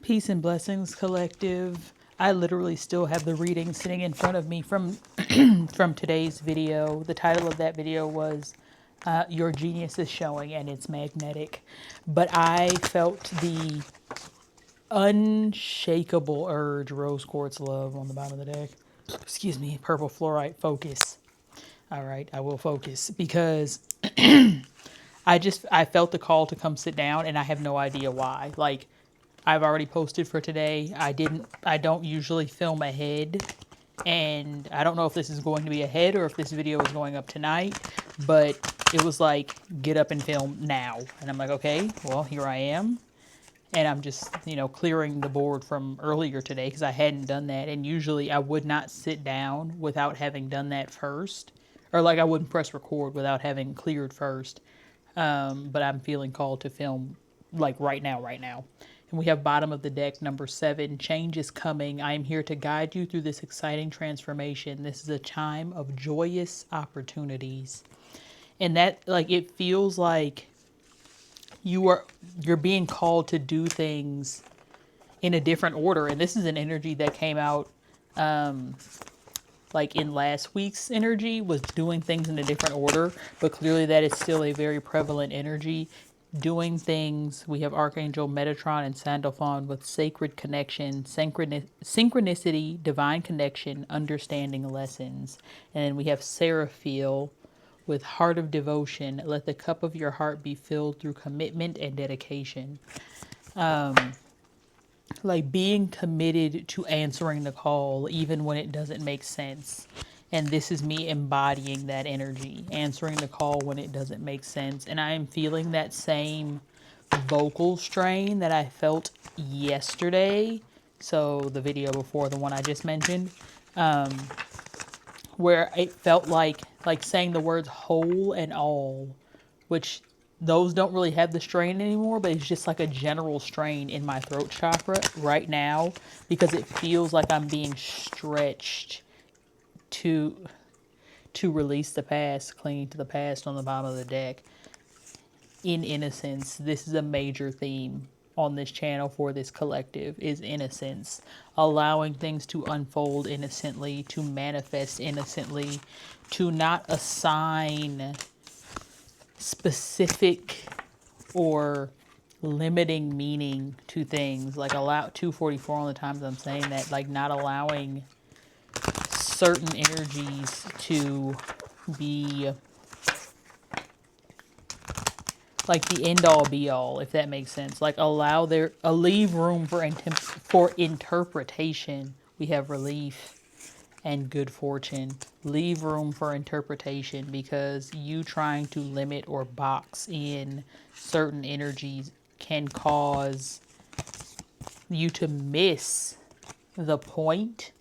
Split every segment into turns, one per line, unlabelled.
Peace and blessings, collective. I literally still have the reading sitting in front of me from from today's video. The title of that video was "Your Genius is Showing and It's Magnetic," but I felt the unshakable urge, rose quartz love on the bottom of the deck. Excuse me, purple fluorite, focus. All right, I will focus because I felt the call to come sit down and I have no idea why. Like, I've already posted for today. I don't usually film ahead, and I don't know if this is going to be ahead or if this video is going up tonight, but it was like, get up and film now. And I'm like, okay, well, here I am. And I'm just, clearing the board from earlier today because I hadn't done that. And usually I would not sit down without having done that first. Or like I wouldn't press record without having cleared first. But I'm feeling called to film like right now, right now. And we have bottom of the deck, number 7, change is coming. I am here to guide you through this exciting transformation. This is a time of joyous opportunities. And that, like, it feels like you're being called to do things in a different order. And this is an energy that came out like in last week's energy, was doing things in a different order, but clearly that is still a very prevalent energy. Doing things, we have Archangel Metatron and Sandalphon with sacred connection, synchronicity, divine connection, understanding lessons. And then we have Seraphiel with heart of devotion. Let the cup of your heart be filled through commitment and dedication. Like being committed to answering the call even when it doesn't make sense. And this is me embodying that energy, answering the call when it doesn't make sense. And I am feeling that same vocal strain that I felt yesterday. So the video before the one I just mentioned, where it felt like saying the words whole and all, which those don't really have the strain anymore, but it's just like a general strain in my throat chakra right now because it feels like I'm being stretched to release the past, clinging to the past on the bottom of the deck. In innocence, this is a major theme on this channel for this collective, is innocence, allowing things to unfold innocently, to manifest innocently, to not assign specific or limiting meaning to things. Like, allow 244 on the times I'm saying that, like not allowing certain energies to be like the end all be all, if that makes sense. Like leave room for interpretation. We have relief and good fortune. Leave room for interpretation, because you trying to limit or box in certain energies can cause you to miss the point,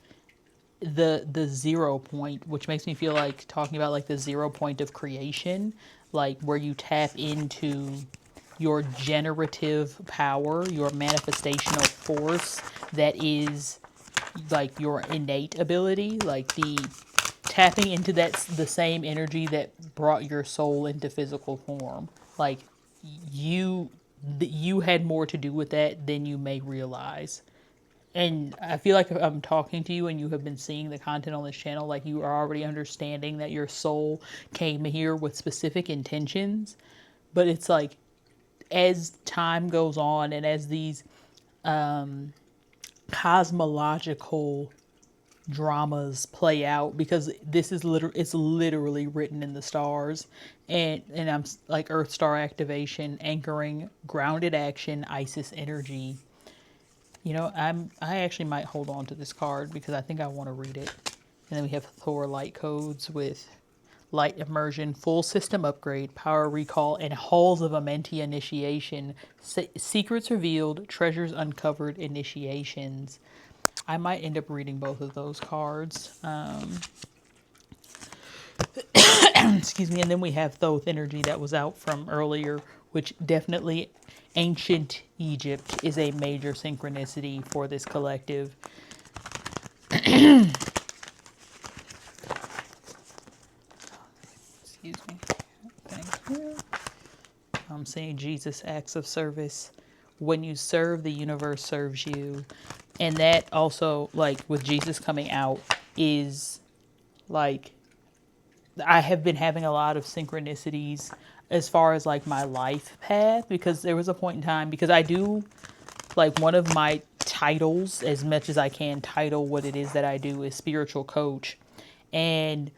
the 0 point, which makes me feel like talking about like the 0 point of creation, like where you tap into your generative power, your manifestational force that is like your innate ability, like the tapping into the same energy that brought your soul into physical form. Like you had more to do with that than you may realize. And I feel like if I'm talking to you and you have been seeing the content on this channel, like you are already understanding that your soul came here with specific intentions. But it's like, as time goes on and as these cosmological dramas play out, because this is it's literally written in the stars, and I'm like Earth Star activation, anchoring, grounded action, Isis energy. I actually might hold on to this card because I think I want to read it. And then we have Thor light codes with light immersion, full system upgrade, power recall, and halls of Amentia initiation. Secrets revealed, treasures uncovered, initiations. I might end up reading both of those cards. Excuse me. And then we have Thoth energy that was out from earlier, which definitely ancient Egypt is a major synchronicity for this collective. Excuse me. Thank you. I'm seeing Jesus acts of service when you serve, the universe serves you. And that also, like with Jesus coming out, is like I have been having a lot of synchronicities as far as like my life path, because there was a point in time, because I do like one of my titles, as much as I can title what it is that I do, is spiritual coach. And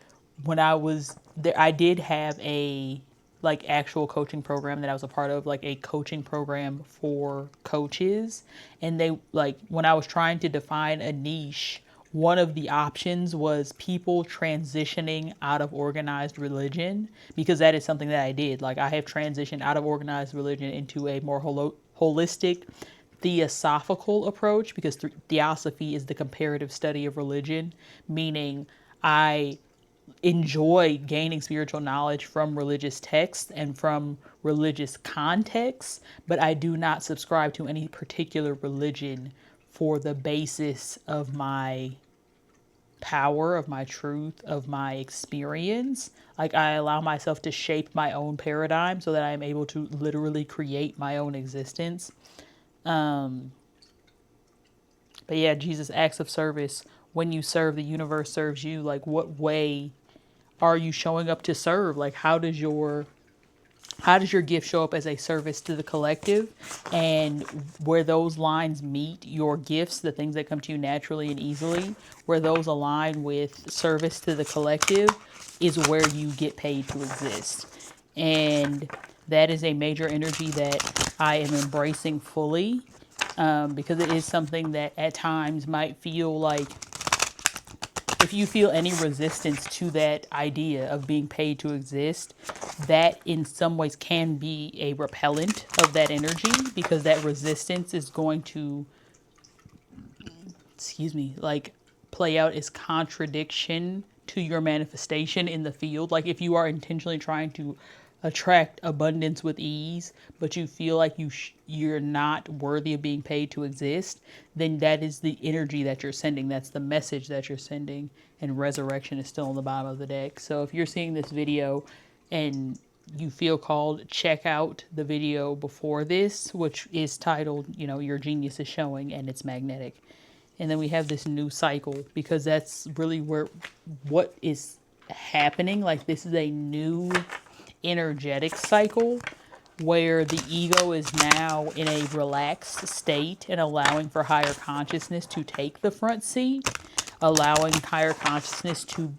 when I was there, I did have a like actual coaching program that I was a part of, like a coaching program for coaches. And they, like, when I was trying to define a niche, one of the options was people transitioning out of organized religion, because that is something that I did. Like, I have transitioned out of organized religion into a more holistic theosophical approach, because theosophy is the comparative study of religion, meaning I enjoy gaining spiritual knowledge from religious texts and from religious contexts, but I do not subscribe to any particular religion for the basis of my power, of my truth, of my experience. Like, I allow myself to shape my own paradigm so that I am able to literally create my own existence. But yeah, Jesus' acts of service. When you serve, the universe serves you. Like, what way are you showing up to serve? Like, how does your gift show up as a service to the collective? And where those lines meet your gifts, the things that come to you naturally and easily, where those align with service to the collective, is where you get paid to exist. And that is a major energy that I am embracing fully, because it is something that at times might feel like, if you feel any resistance to that idea of being paid to exist, that in some ways can be a repellent of that energy, because that resistance is going to, like, play out as contradiction to your manifestation in the field. Like, if you are intentionally trying to attract abundance with ease, but you feel like you're not worthy of being paid to exist, then that is the energy that you're sending. That's the message that you're sending. And resurrection is still on the bottom of the deck. So if you're seeing this video and you feel called, check out the video before this, which is titled, Your Genius is Showing, and it's magnetic. And then we have this new cycle, because that's really what is happening. Like, this is a new energetic cycle where the ego is now in a relaxed state and allowing for higher consciousness to take the front seat, allowing higher consciousness to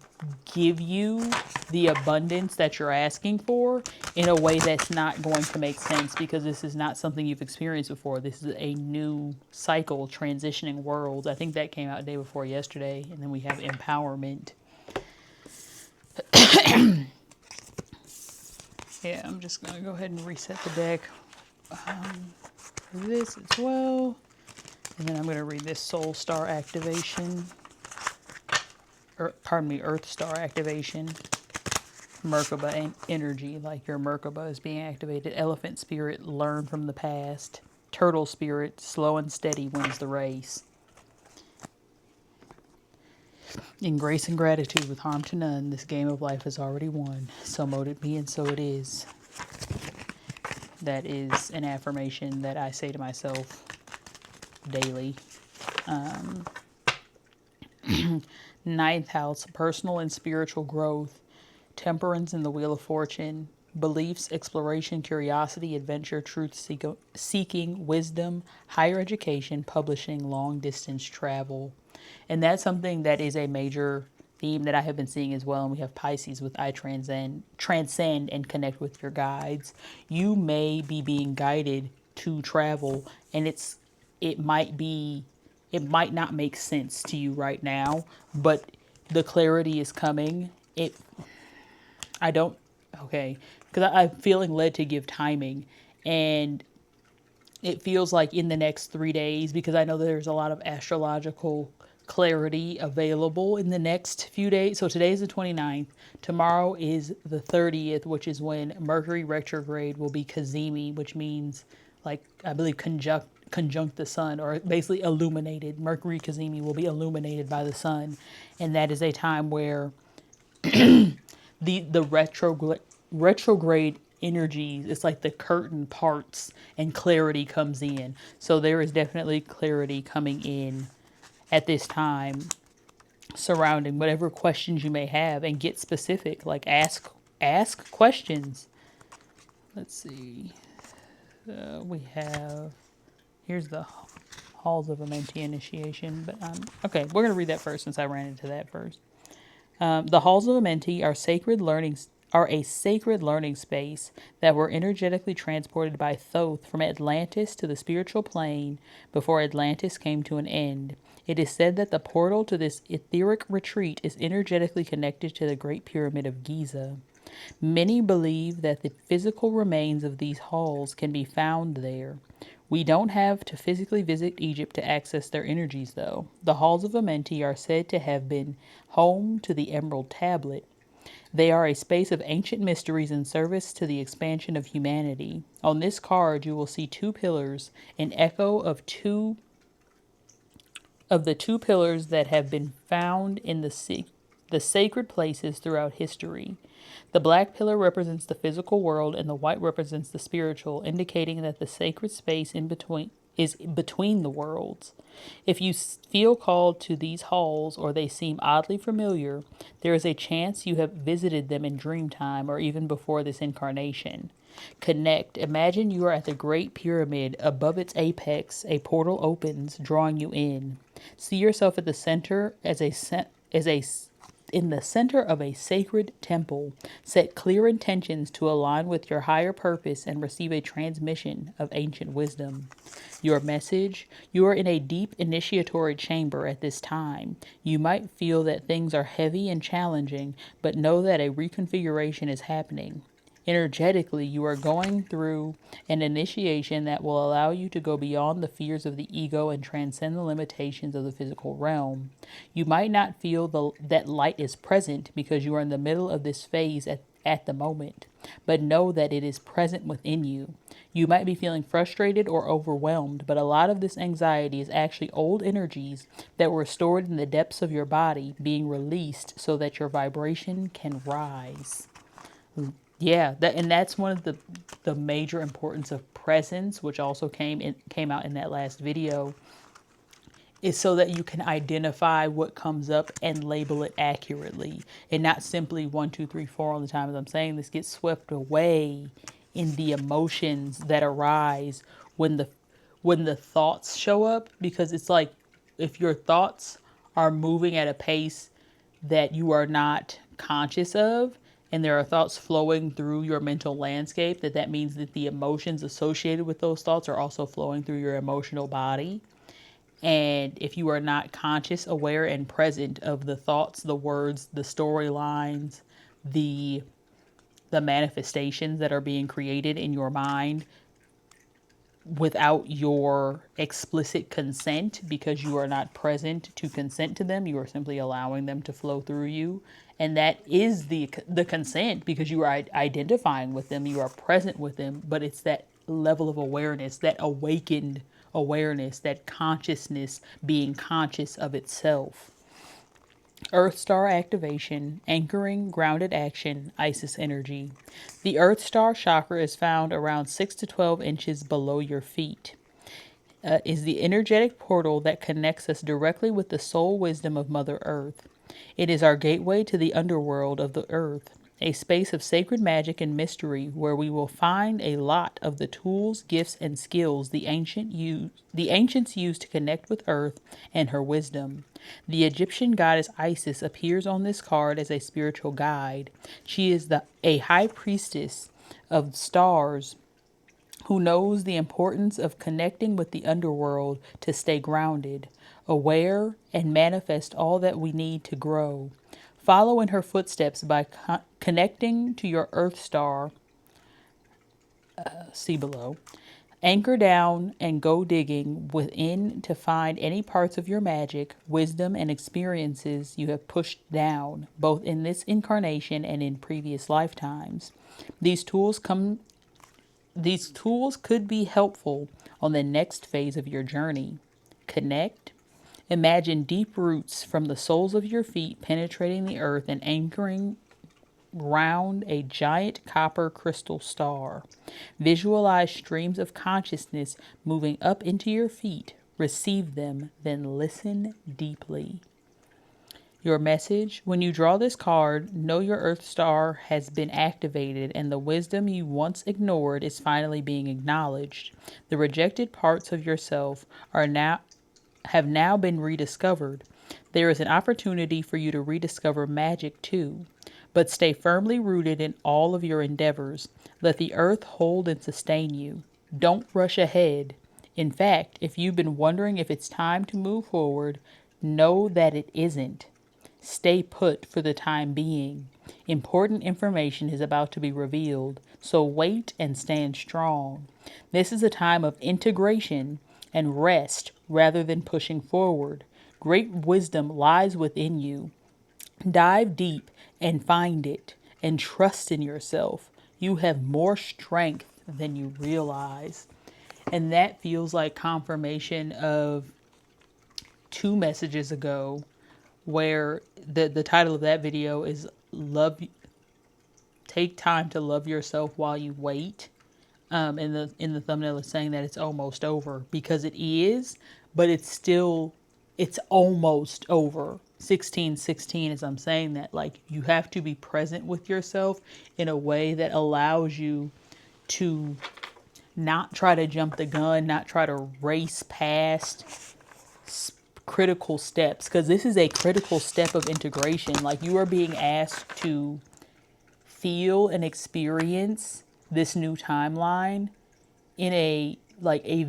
give you the abundance that you're asking for in a way that's not going to make sense, because this is not something you've experienced before. This is a new cycle, transitioning worlds. I think that came out the day before yesterday. And then we have empowerment. Yeah, I'm just going to go ahead and reset the deck for this as well. And then I'm going to read this Soul Star activation. Earth Star activation. Merkaba energy, like your Merkaba is being activated. Elephant spirit, learn from the past. Turtle spirit, slow and steady wins the race. In grace and gratitude, with harm to none, this game of life is already won. So mote it be, and so it is. That is an affirmation that I say to myself daily. Ninth house, personal and spiritual growth. Temperance in the Wheel of Fortune. Beliefs, exploration, curiosity, adventure, truth seeking, wisdom, higher education, publishing, long distance travel. And that's something that is a major theme that I have been seeing as well. And we have Pisces with I transcend and connect with your guides. You may be being guided to travel, and it might not make sense to you right now, but the clarity is coming. Because I'm feeling led to give timing, and it feels like in the next 3 days, because I know that there's a lot of astrological clarity available in the next few days. So today's the 29th. Tomorrow is the 30th, which is when Mercury retrograde will be Cazimi, which means, like, I believe conjunct the sun, or basically illuminated. Mercury Cazimi will be illuminated by the sun. And that is a time where the retrograde energies. It's like the curtain parts and clarity comes in. So there is definitely clarity coming in at this time surrounding whatever questions you may have, and get specific. Like ask questions. Let's see. We have, here's the Halls of Amenti initiation, but okay, we're going to read that first since I ran into that first. The halls of Amenti are a sacred learning space that were energetically transported by Thoth from Atlantis to the spiritual plane before Atlantis came to an end. It is said that the portal to this etheric retreat is energetically connected to the Great Pyramid of Giza. Many believe that the physical remains of these halls can be found there. We don't have to physically visit Egypt to access their energies, though. The halls of Amenti are said to have been home to the Emerald Tablet. They are a space of ancient mysteries in service to the expansion of humanity. On this card, you will see two pillars, an echo of the two pillars that have been found in the sacred places throughout history. The black pillar represents the physical world and the white represents the spiritual, indicating that the sacred space in between is between the worlds. If you feel called to these halls or they seem oddly familiar, there is a chance you have visited them in dream time or even before this incarnation. Connect. Imagine you are at the Great Pyramid. Above its apex, a portal opens, drawing you in. See yourself at the center in the center of a sacred temple. Set clear intentions to align with your higher purpose and receive a transmission of ancient wisdom. Your message: you are in a deep initiatory chamber at this time. You might feel that things are heavy and challenging, but know that a reconfiguration is happening. Energetically, you are going through an initiation that will allow you to go beyond the fears of the ego and transcend the limitations of the physical realm. You might not feel that light is present because you are in the middle of this phase at the moment, but know that it is present within you. You might be feeling frustrated or overwhelmed, but a lot of this anxiety is actually old energies that were stored in the depths of your body being released so that your vibration can rise. Yeah, that's one of the major importance of presence, which also came out in that last video, is so that you can identify what comes up and label it accurately, and not simply 1, 2, 3, 4 all the time. As I'm saying, this gets swept away in the emotions that arise when the thoughts show up, because it's like if your thoughts are moving at a pace that you are not conscious of, and there are thoughts flowing through your mental landscape, that means that the emotions associated with those thoughts are also flowing through your emotional body. And if you are not conscious, aware, and present of the thoughts, the words, the storylines, the manifestations that are being created in your mind without your explicit consent, because you are not present to consent to them, you are simply allowing them to flow through you. And that is the consent, because you are identifying with them, you are present with them, but it's that level of awareness, that awakened awareness, that consciousness being conscious of itself. Earth Star activation, anchoring, grounded action, Isis energy. The Earth Star chakra is found around 6 to 12 inches below your feet. Is the energetic portal that connects us directly with the soul wisdom of Mother Earth. It is our gateway to the underworld of the earth, a space of sacred magic and mystery where we will find a lot of the tools, gifts, and skills the ancients used to connect with Earth and her wisdom. The Egyptian goddess Isis appears on this card as a spiritual guide. She is a high priestess of stars who knows the importance of connecting with the underworld to stay grounded, aware, and manifest all that we need to grow. Follow in her footsteps by connecting to your Earth Star, see below. Anchor down and go digging within to find any parts of your magic, wisdom, and experiences you have pushed down, both in this incarnation and in previous lifetimes. These tools could be helpful on the next phase of your journey. Connect. Imagine deep roots from the soles of your feet penetrating the earth and anchoring round a giant copper crystal star. Visualize streams of consciousness moving up into your feet. Receive them, then listen deeply. Your message: when you draw this card, know your Earth star has been activated and the wisdom you once ignored is finally being acknowledged. The rejected parts of yourself have now been rediscovered. There is an opportunity for you to rediscover magic too. But stay firmly rooted in all of your endeavors. Let the earth hold and sustain you. Don't rush ahead. In fact, if you've been wondering if it's time to move forward, know that it isn't. Stay put for the time being. Important information is about to be revealed, so wait and stand strong. This is a time of integration and rest rather than pushing forward. Great wisdom lies within you. Dive deep and find it, and trust in yourself. You have more strength than you realize. And that feels like confirmation of 2 messages ago, where the title of that video is love take time to love yourself while you wait. In the thumbnail is saying that it's almost over, because it is, but it's almost over. 1616, as I'm saying that, like, you have to be present with yourself in a way that allows you to not try to jump the gun, not try to race past critical steps, because this is a critical step of integration. Like, you are being asked to feel and experience this new timeline in a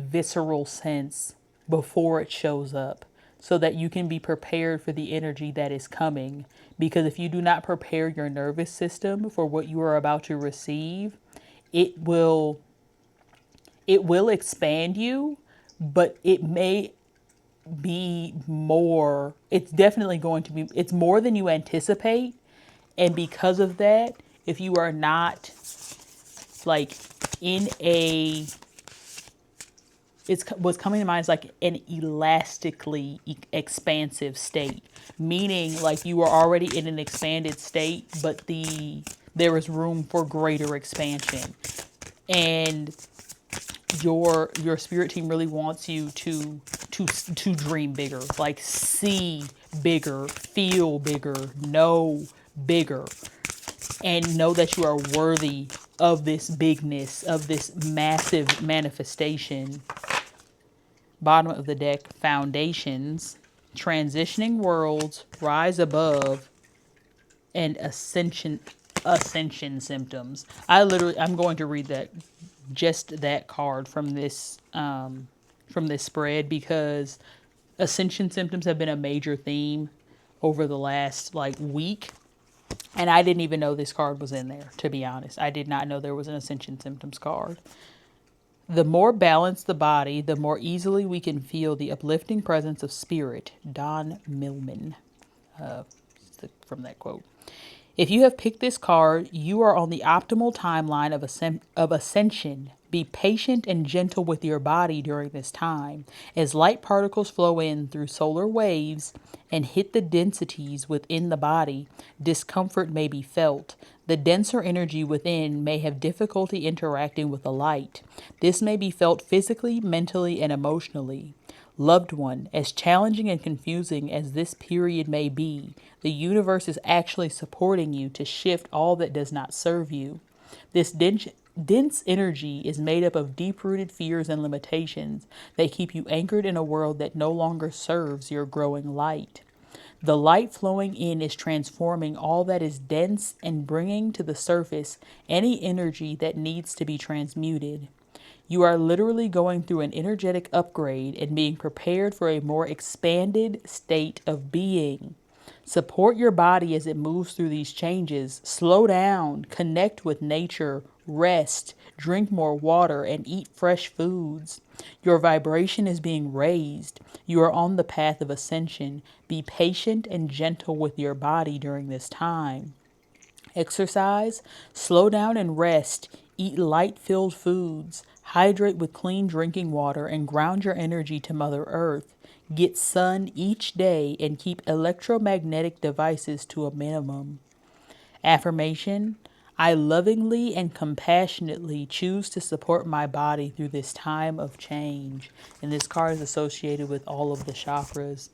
visceral sense before it shows up, so that you can be prepared for the energy that is coming. Because if you do not prepare your nervous system for what you are about to receive, it will expand you, but it may be more, it's definitely going to be, it's more than you anticipate. And because of that, if you are not like in what's coming to mind is like an elastically expansive state, meaning like you are already in an expanded state, but there is room for greater expansion. And your spirit team really wants you to dream bigger, like see bigger, feel bigger, know bigger, and know that you are worthy of this bigness, of this massive manifestation. Bottom of the deck, foundations, transitioning worlds, rise above, and ascension symptoms. I'm going to read that card from this spread, because ascension symptoms have been a major theme over the last week. And I didn't even know this card was in there, to be honest. I did not know there was an ascension symptoms card. The more balanced the body, the more easily we can feel the uplifting presence of spirit. Don Millman, from that quote. If you have picked this card, you are on the optimal timeline of ascension. Be patient and gentle with your body during this time. As light particles flow in through solar waves and hit the densities within the body, discomfort may be felt. The denser energy within may have difficulty interacting with the light. This may be felt physically, mentally, and emotionally. Loved one, as challenging and confusing as this period may be, the universe is actually supporting you to shift all that does not serve you. This dense energy is made up of deep-rooted fears and limitations that keep you anchored in a world that no longer serves your growing light. The light flowing in is transforming all that is dense and bringing to the surface any energy that needs to be transmuted. You are literally going through an energetic upgrade and being prepared for a more expanded state of being. Support your body as it moves through these changes. Slow down, connect with nature, rest, drink more water, and eat fresh foods. Your vibration is being raised. You are on the path of ascension. Be patient and gentle with your body during this time. Exercise, slow down and rest. Eat light-filled foods. Hydrate with clean drinking water and ground your energy to Mother Earth. Get sun each day and keep electromagnetic devices to a minimum. Affirmation: I lovingly and compassionately choose to support my body through this time of change. And this card is associated with all of the chakras.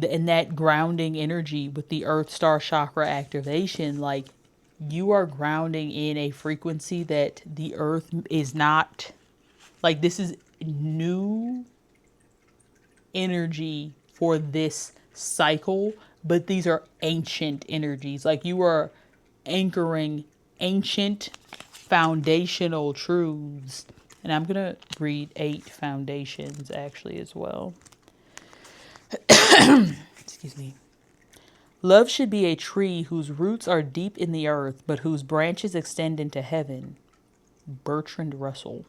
And that grounding energy with the Earth Star chakra activation, like you are grounding in a frequency that the Earth is not, like this is new energy for this cycle, but these are ancient energies. Like you are anchoring ancient foundational truths. And I'm going to read 8 foundations actually as well. Excuse me. Love should be a tree whose roots are deep in the earth, but whose branches extend into heaven. Bertrand Russell.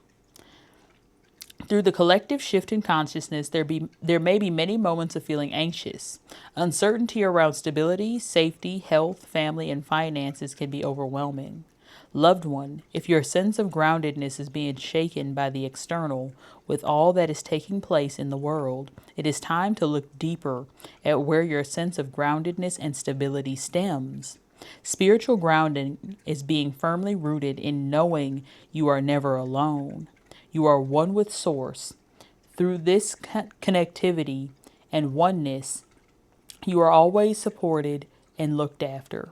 Through the collective shift in consciousness, there may be many moments of feeling anxious. Uncertainty around stability, safety, health, family, and finances can be overwhelming. Loved one, if your sense of groundedness is being shaken by the external, with all that is taking place in the world, it is time to look deeper at where your sense of groundedness and stability stems. Spiritual grounding is being firmly rooted in knowing you are never alone. You are one with Source. Through this connectivity and oneness, you are always supported and looked after.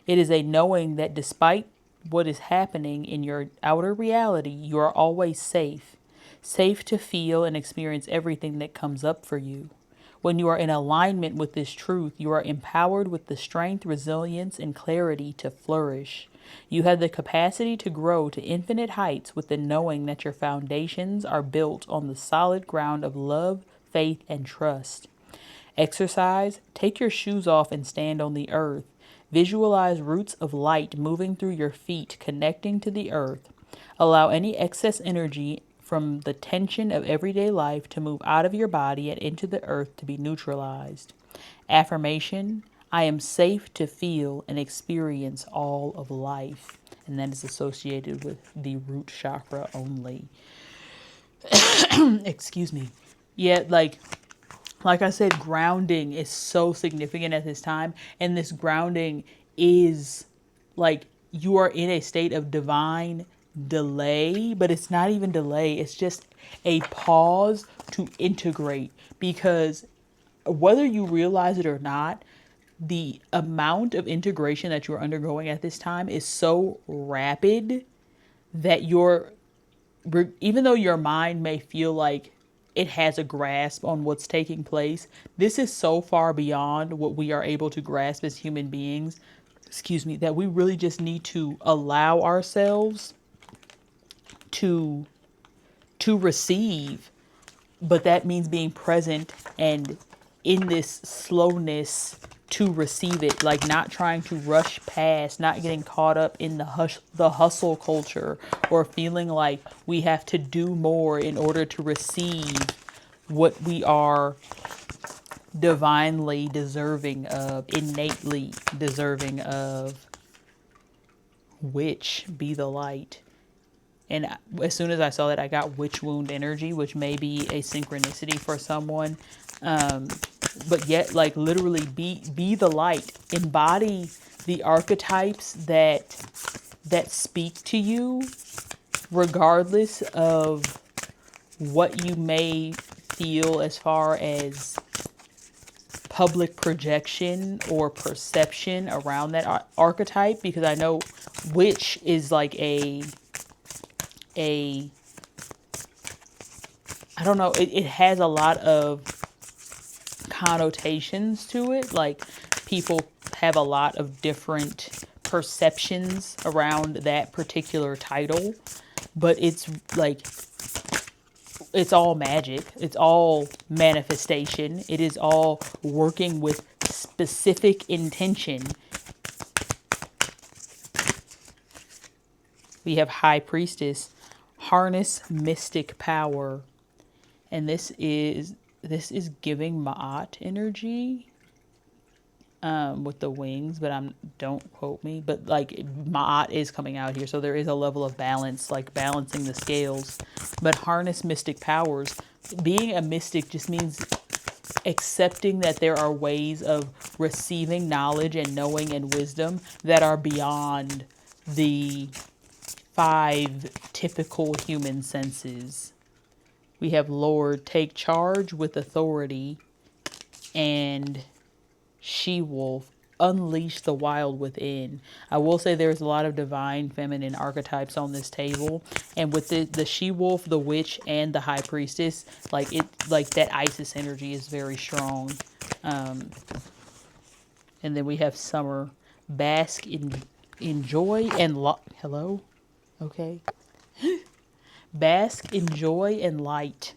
It is a knowing that despite what is happening in your outer reality, you are always safe. Safe to feel and experience everything that comes up for you. When you are in alignment with this truth, you are empowered with the strength, resilience, and clarity to flourish. You have the capacity to grow to infinite heights with the knowing that your foundations are built on the solid ground of love, faith, and trust. Exercise: take your shoes off and stand on the earth. Visualize roots of light moving through your feet, connecting to the earth. Allow any excess energy from the tension of everyday life to move out of your body and into the earth to be neutralized. Affirmation: I am safe to feel and experience all of life. And that is associated with the root chakra only. Excuse me. Yeah, like I said, grounding is so significant at this time. And this grounding is like you are in a state of divine delay, but it's not even delay. It's just a pause to integrate, because whether you realize it or not, the amount of integration that you're undergoing at this time is so rapid that even though your mind may feel like it has a grasp on what's taking place, this is so far beyond what we are able to grasp as human beings, that we really just need to allow ourselves to receive. But that means being present and in this slowness to receive it, like not trying to rush past, not getting caught up in the hustle culture, or feeling like we have to do more in order to receive what we are divinely deserving of, innately deserving of, which be the light. And as soon as I saw that, I got witch wound energy, which may be a synchronicity for someone. But yet, like, literally be the light. Embody the archetypes that speak to you, regardless of what you may feel as far as public projection or perception around that archetype. Because I know witch is like a I don't know, it has a lot of connotations to it. Like, people have a lot of different perceptions around that particular title, but it's like, it's all magic. It's all manifestation. It is all working with specific intention. We have High Priestess, harness mystic power. And this is giving Ma'at energy with the wings, but don't quote me. But like, Ma'at is coming out here, so there is a level of balance, like balancing the scales. But harness mystic powers. Being a mystic just means accepting that there are ways of receiving knowledge and knowing and wisdom that are beyond the five typical human senses. We have Lord, take charge with authority, and She-Wolf, unleash the wild within. I will say there's a lot of divine feminine archetypes on this table, and with the She-Wolf, the Witch, and the High Priestess, like that Isis energy is very strong. And then we have Summer, bask in joy and hello, okay, bask in joy and light,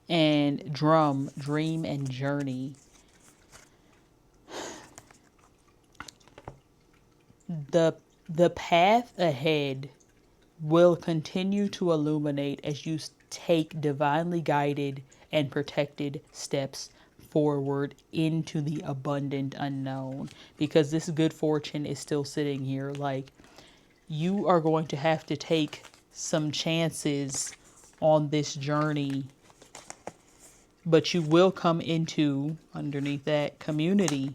and Drum, dream and journey. The path ahead will continue to illuminate as you take divinely guided and protected steps forward into the abundant unknown, because this good fortune is still sitting here. Like, you are going to have to take some chances on this journey, but you will come into, underneath that, community.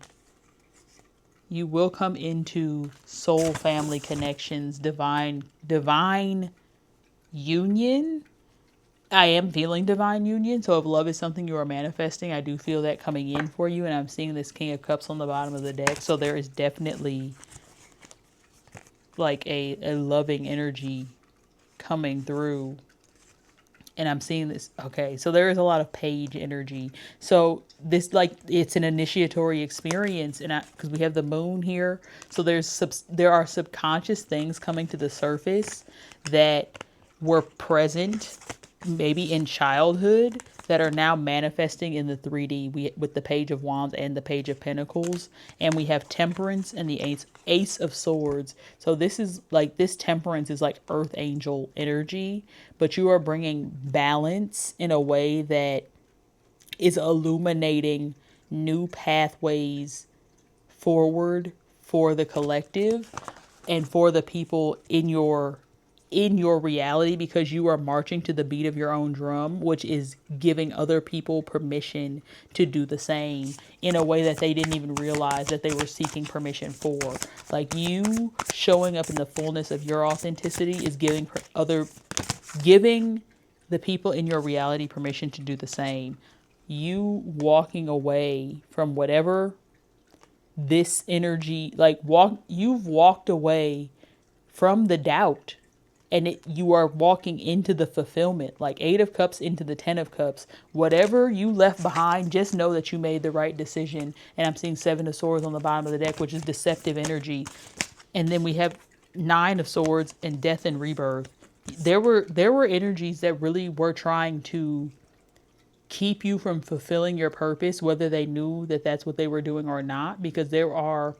You will come into soul family connections, divine union. I am feeling divine union. So if love is something you are manifesting, I do feel that coming in for you. And I'm seeing this King of Cups on the bottom of the deck. So there is definitely like a loving energy coming through. And I'm seeing this. Okay, so there is a lot of page energy. So this, like, it's an initiatory experience, and because we have the moon here, so there are subconscious things coming to the surface that were present maybe in childhood that are now manifesting in the 3D, with the Page of Wands and the Page of Pentacles. And we have Temperance and the Ace of Swords. So this is like, this Temperance is like Earth Angel energy, but you are bringing balance in a way that is illuminating new pathways forward for the collective and for the people in your reality, because you are marching to the beat of your own drum, which is giving other people permission to do the same in a way that they didn't even realize that they were seeking permission for. Like, you showing up in the fullness of your authenticity is giving the people in your reality permission to do the same. You walking away from whatever this energy, like, you've walked away from the doubt, and you are walking into the fulfillment, like 8 of Cups into the 10 of Cups. Whatever you left behind, just know that you made the right decision. And I'm seeing 7 of Swords on the bottom of the deck, which is deceptive energy. And then we have 9 of Swords and death and rebirth. There were energies that really were trying to keep you from fulfilling your purpose, whether they knew that that's what they were doing or not, because there are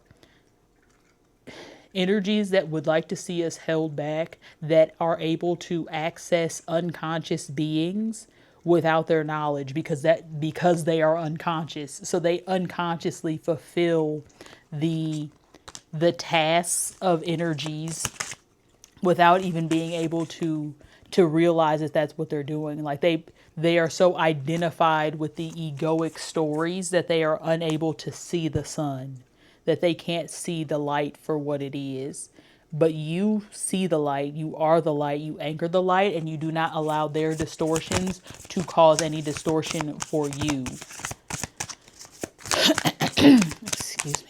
energies that would like to see us held back, that are able to access unconscious beings without their knowledge, because they are unconscious. So they unconsciously fulfill the tasks of energies without even being able to realize that that's what they're doing. Like, they are so identified with the egoic stories that they are unable to see the sun, that they can't see the light for what it is. But you see the light, you are the light, you anchor the light, and you do not allow their distortions to cause any distortion for you. Excuse me.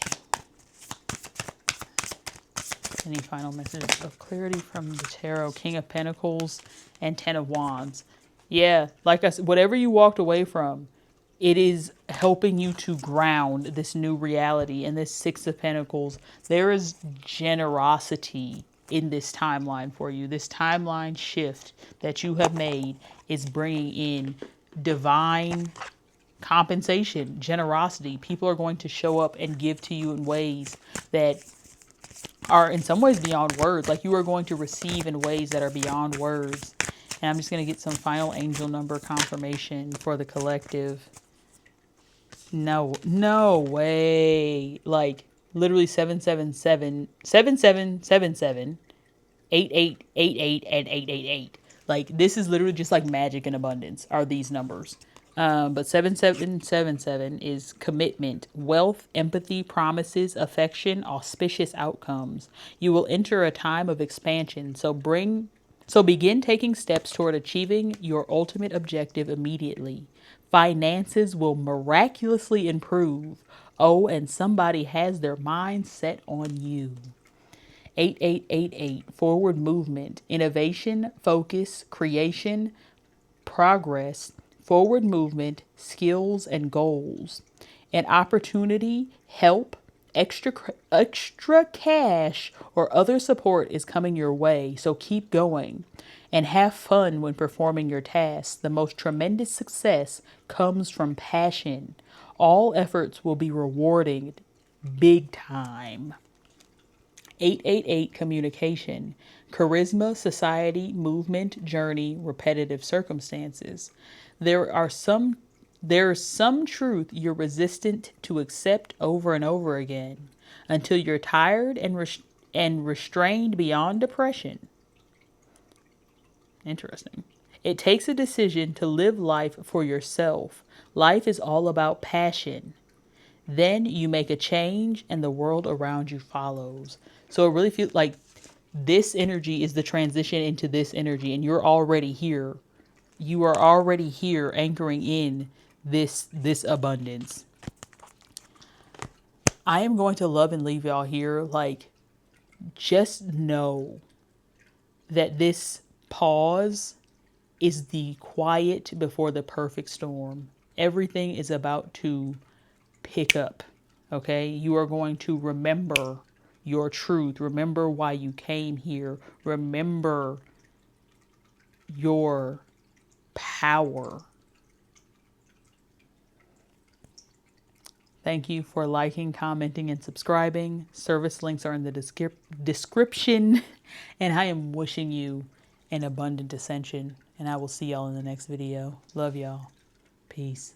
Any final message of clarity from the tarot? King of Pentacles and 10 of Wands. Yeah, like I said, whatever you walked away from, it is helping you to ground this new reality. And this 6 of Pentacles, there is generosity in this timeline for you. This timeline shift that you have made is bringing in divine compensation, generosity. People are going to show up and give to you in ways that are in some ways beyond words. Like, you are going to receive in ways that are beyond words. And I'm just going to get some final angel number confirmation for the collective. No way. Like, literally 777, 7777, 8888, and 888. Like, this is literally just like magic in abundance are these numbers. But 7777 is commitment, wealth, empathy, promises, affection, auspicious outcomes. You will enter a time of expansion. So begin taking steps toward achieving your ultimate objective immediately. Finances will miraculously improve. Oh, and somebody has their mind set on you. 8888 forward movement, innovation, focus, creation, progress, forward movement, skills, and goals. An opportunity, help, extra cash, or other support is coming your way, so keep going. And have fun when performing your tasks. The most tremendous success comes from passion. All efforts will be rewarded big time. 888 communication, charisma, society, movement, journey, repetitive circumstances. There are some there's some truth you're resistant to accept over and over again until you're tired and restrained beyond depression. Interesting. It takes a decision to live life for yourself. Life is all about passion. Then you make a change and the world around you follows. So it really feels like this energy is the transition into this energy, and you're already here. You are already here anchoring in this abundance. I am going to love and leave y'all here. Like, just know that this pause is the quiet before the perfect storm. Everything is about to pick up. Okay? You are going to remember your truth. Remember why you came here. Remember your power. Thank you for liking, commenting, and subscribing. Service links are in the description. And I am wishing you an abundant ascension. And I will see y'all in the next video. Love y'all. Peace.